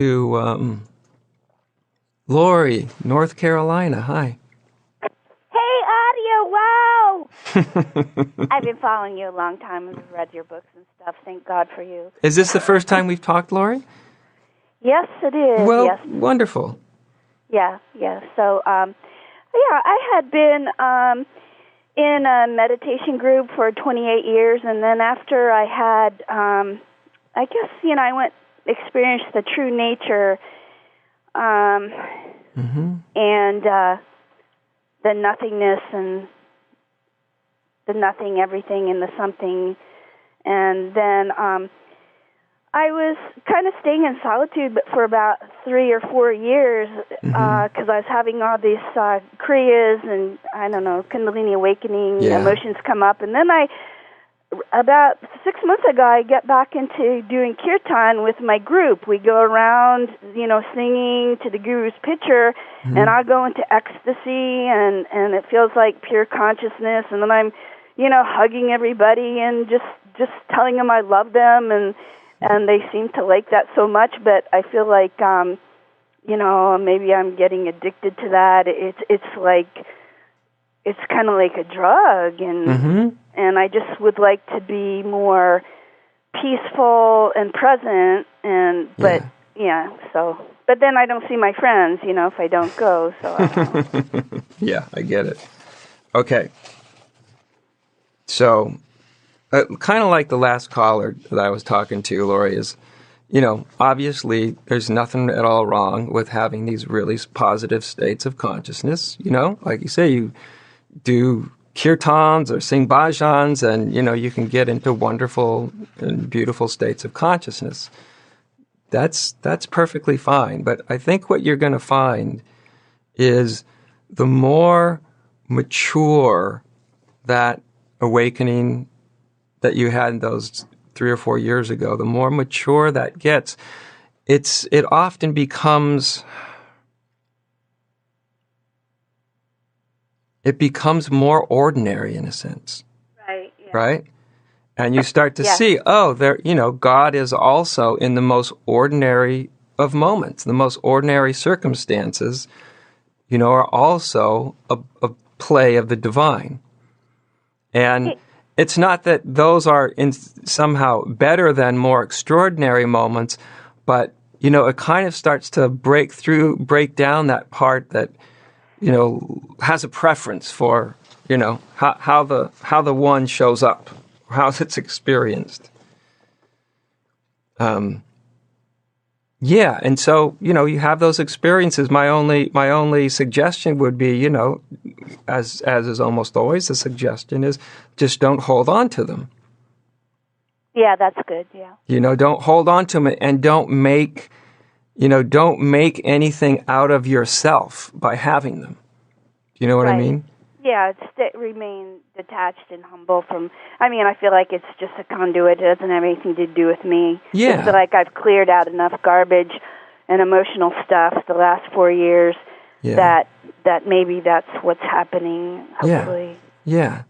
To Lori, North Carolina. Hi. Hey, Adia, wow! I've been following you a long time and read your books and stuff. Thank God for you. Is this the first time we've talked, Lori? Yes, it is. Well, yes. Wonderful. Yeah. So, I had been in a meditation group for 28 years, and then after I had, I guess, I went experienced the true nature, and the nothingness and the nothing, everything, and the something. And then I was kind of staying in solitude for about 3 or 4 years because I was having all these kriyas and, I don't know, Kundalini awakening, emotions come up. And then about 6 months ago, I get back into doing kirtan with my group. We go around, singing to the Guru's picture, and I go into ecstasy, and it feels like pure consciousness. And then I'm, hugging everybody and just telling them I love them, and they seem to like that so much. But I feel like, maybe I'm getting addicted to that. It's kind of like a drug, and I just would like to be more peaceful and present, but then I don't see my friends, if I don't go, so I don't know. Yeah, I get it. Okay. So, kind of like the last caller that I was talking to, Lori, is, obviously there's nothing at all wrong with having these really positive states of consciousness, like you say, you do kirtans or sing bhajans, and you can get into wonderful and beautiful states of consciousness. That's perfectly fine. But I think what you're going to find is the more mature that awakening that you had those 3 or 4 years ago, the more mature that gets, it often becomes more ordinary in a sense. Right. Yeah. Right? And you start to see, God is also in the most ordinary of moments. The most ordinary circumstances, are also a play of the divine. And it's not that those are somehow better than more extraordinary moments, but, it kind of starts to break down that part that, has a preference for, how the one shows up, how it's experienced. And so, you have those experiences. My only suggestion would be, as is almost always the suggestion, is just don't hold on to them. Yeah, that's good, yeah. Don't hold on to them, and don't make anything out of yourself by having them. You know what I mean? Yeah, remain detached and humble from, I feel like it's just a conduit. It doesn't have anything to do with me. Yeah. I feel like I've cleared out enough garbage and emotional stuff the last 4 years that maybe that's what's happening, hopefully. Yeah.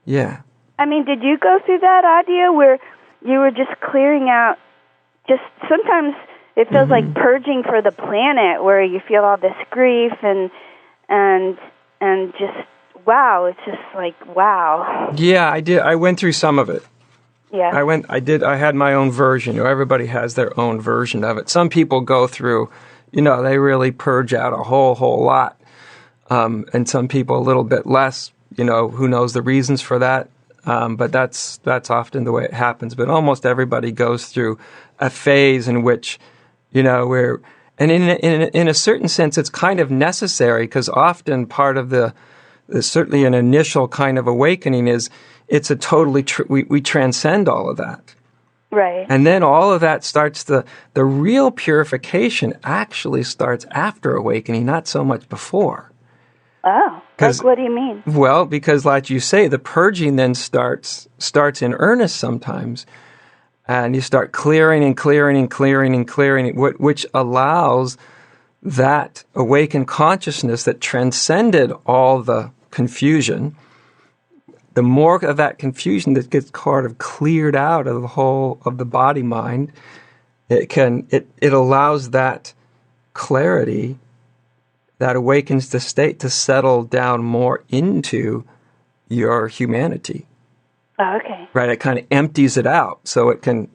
Did you go through that idea where you were just clearing out, just sometimes it feels like purging for the planet, where you feel all this grief and just, wow, it's just like, wow. Yeah, I did. I went through some of it. Yeah. I had my own version. Everybody has their own version of it. Some people go through, they really purge out a whole lot. And some people a little bit less, who knows the reasons for that. But that's often the way it happens. But almost everybody goes through a phase in which, where, and in a certain sense, it's kind of necessary, because often part of certainly an initial kind of awakening is it's a totally, we transcend all of that. Right. And then all of that starts, the real purification actually starts after awakening, not so much before. Oh, what do you mean? Well, because like you say, the purging then starts in earnest sometimes. And you start clearing, which allows that awakened consciousness that transcended all the confusion. The more of that confusion that gets kind of cleared out of the whole of the body mind, it allows that clarity that awakens the state to settle down more into your humanity. Oh, okay. Right? It kind of empties it out so it can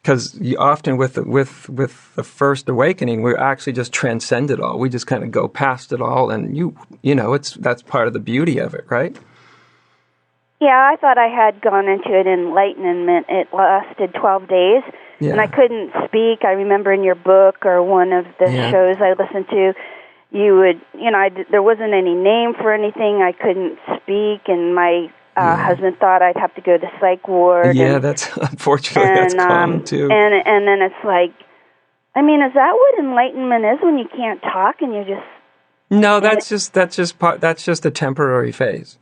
because you often with the first awakening, we actually just transcend it all. We just kind of go past it all, and you know that's part of the beauty of it, right? Yeah, I thought I had gone into an enlightenment. It lasted 12 days, and I couldn't speak. I remember in your book or one of the shows I listened to, you would, there wasn't any name for anything. I couldn't speak, and my husband thought I'd have to go to psych ward. Yeah, that's unfortunately that's common too. And then it's like, I mean, is that what enlightenment is when you can't talk and you just? No, that's just a temporary phase.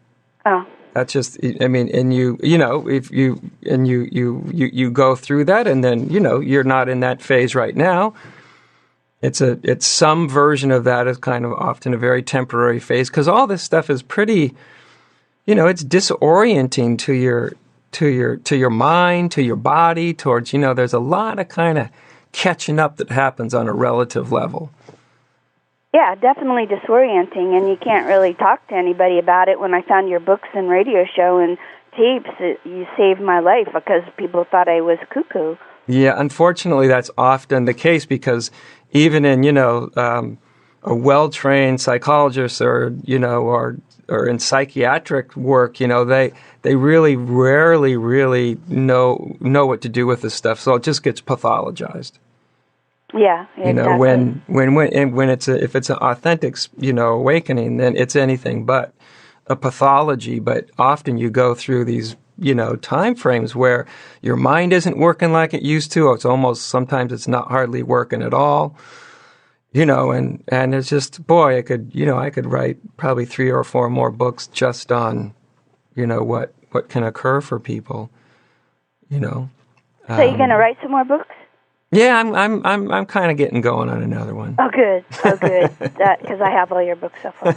Oh. That's just, I mean, and if you go through that, and then you're not in that phase right now. It's some version of that is kind of often a very temporary phase, because all this stuff is pretty, it's disorienting to your mind, to your body, towards, there's a lot of kind of catching up that happens on a relative level. Yeah, definitely disorienting, and you can't really talk to anybody about it. When I found your books and radio show and tapes, you saved my life because people thought I was cuckoo. Yeah, unfortunately, that's often the case, because even in, a well-trained psychologist or in psychiatric work, they really rarely really know what to do with this stuff, so it just gets pathologized. Yeah, exactly. When if it's an authentic, awakening, then it's anything but a pathology. But often you go through these, time frames where your mind isn't working like it used to. It's almost, sometimes it's not hardly working at all. And it's just, boy, I could write probably 3 or 4 more books just on, what can occur for people. So you're going to write some more books? Yeah, I'm kind of getting going on another one. Oh, good. Because I have all your books so far.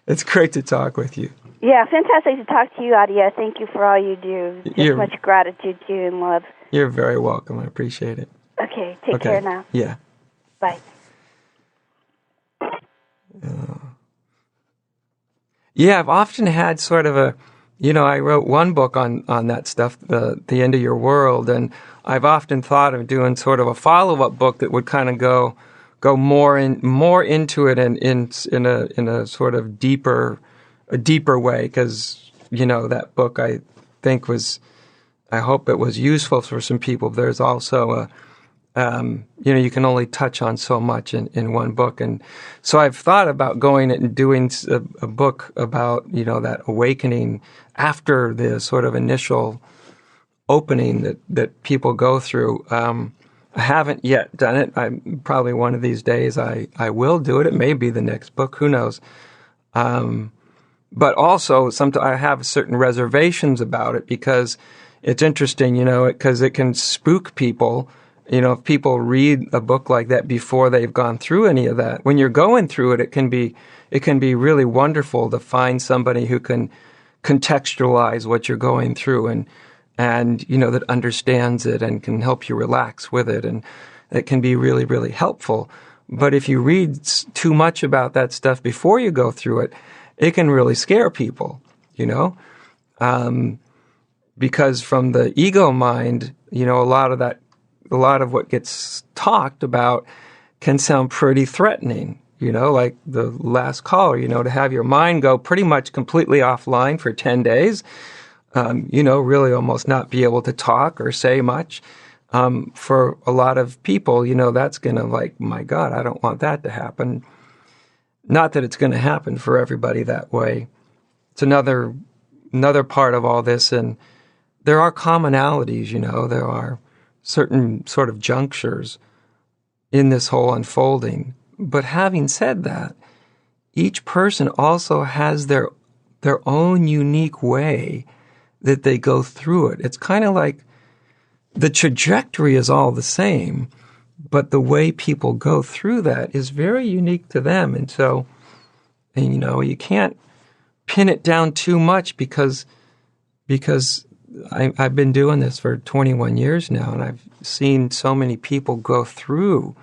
It's great to talk with you. Yeah, fantastic to talk to you, Adya. Thank you for all you do. Just much gratitude to you and love. You're very welcome. I appreciate it. Okay, take care now. Yeah. Bye. Yeah, I've often had sort of a, I wrote one book on that stuff, the End of Your World, and I've often thought of doing sort of a follow-up book that would kind of go more into it and in a sort of deeper way, because that book I think I hope it was useful for some people. There's also you can only touch on so much in one book, and so I've thought about going and doing a book about that awakening after the sort of initial opening that people go through. I haven't yet done it. Probably one of these days I will do it. It may be the next book. Who knows? But also, I have certain reservations about it, because it's interesting, because it can spook people. If people read a book like that before they've gone through any of that, when you're going through it, it can be really wonderful to find somebody who can contextualize what you're going through and that understands it and can help you relax with it, and it can be really, really helpful. But if you read too much about that stuff before you go through it, it can really scare people, because from the ego mind, a lot of what gets talked about can sound pretty threatening, like the last caller, to have your mind go pretty much completely offline for 10 days, really almost not be able to talk or say much. For a lot of people, that's going to, like, my God, I don't want that to happen. Not that it's going to happen for everybody that way. It's another part of all this, and there are commonalities, there are certain sort of junctures in this whole unfolding. But having said that, each person also has their own unique way that they go through it. It's kind of like the trajectory is all the same, but the way people go through that is very unique to them. And so, you can't pin it down too much, because I've been doing this for 21 years now, and I've seen so many people go through,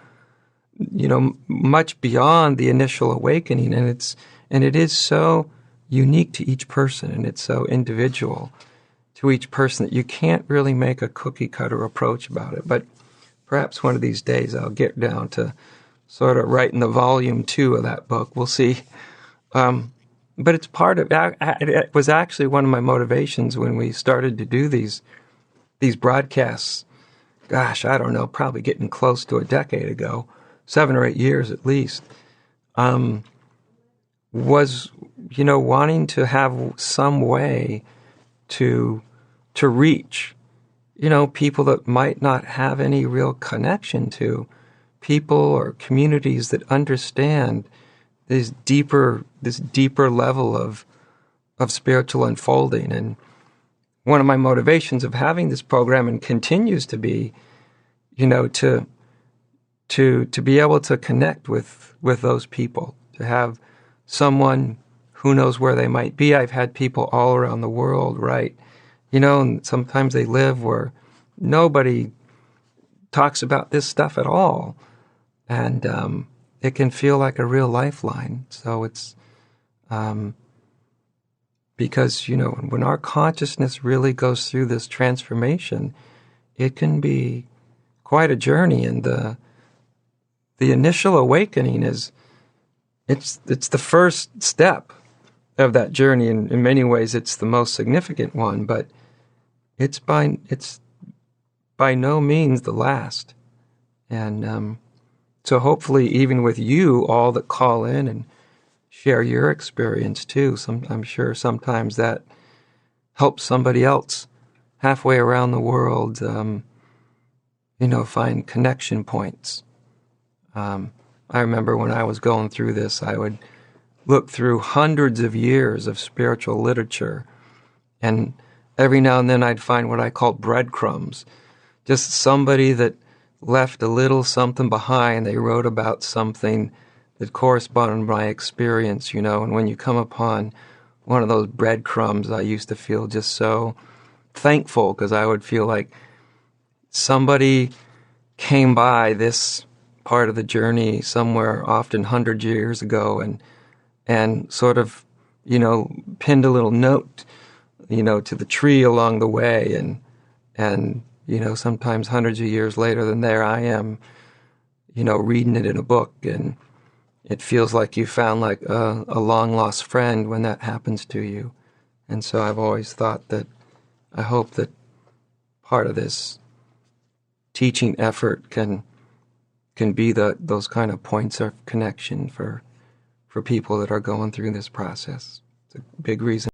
much beyond the initial awakening, and it is so unique to each person, and it's so individual to each person that you can't really make a cookie-cutter approach about it. But perhaps one of these days I'll get down to sort of writing the volume 2 of that book. We'll see. But it's part of it was actually one of my motivations when we started to do these broadcasts. Gosh, I don't know, probably getting close to a decade ago, 7 or 8 years at least. Was wanting to have some way to reach people that might not have any real connection to people or communities that understand this deeper level of spiritual unfolding. And one of my motivations of having this program, and continues to be, to be able to connect with those people, to have someone who knows where they might be. I've had people all around the world, right? And sometimes they live where nobody talks about this stuff at all. And it can feel like a real lifeline. So it's because, when our consciousness really goes through this transformation, it can be quite a journey. And the initial awakening it's the first step of that journey. In many ways, it's the most significant one, but it's by no means the last. And so hopefully, even with you all that call in and share your experience too, I'm sure sometimes that helps somebody else halfway around the world, find connection points. I remember when I was going through this, I would look through hundreds of years of spiritual literature, and every now and then I'd find what I called breadcrumbs, just somebody that left a little something behind. They wrote about something that corresponded to my experience, and when you come upon one of those breadcrumbs, I used to feel just so thankful, because I would feel like somebody came by this part of the journey somewhere, often hundreds of years ago, and sort of, pinned a little note, to the tree along the way, and sometimes hundreds of years later than there I am, reading it in a book, and it feels like you found like a long-lost friend when that happens to you. And so I've always thought that I hope that part of this teaching effort can be those kind of points of connection for people that are going through this process. It's a big reason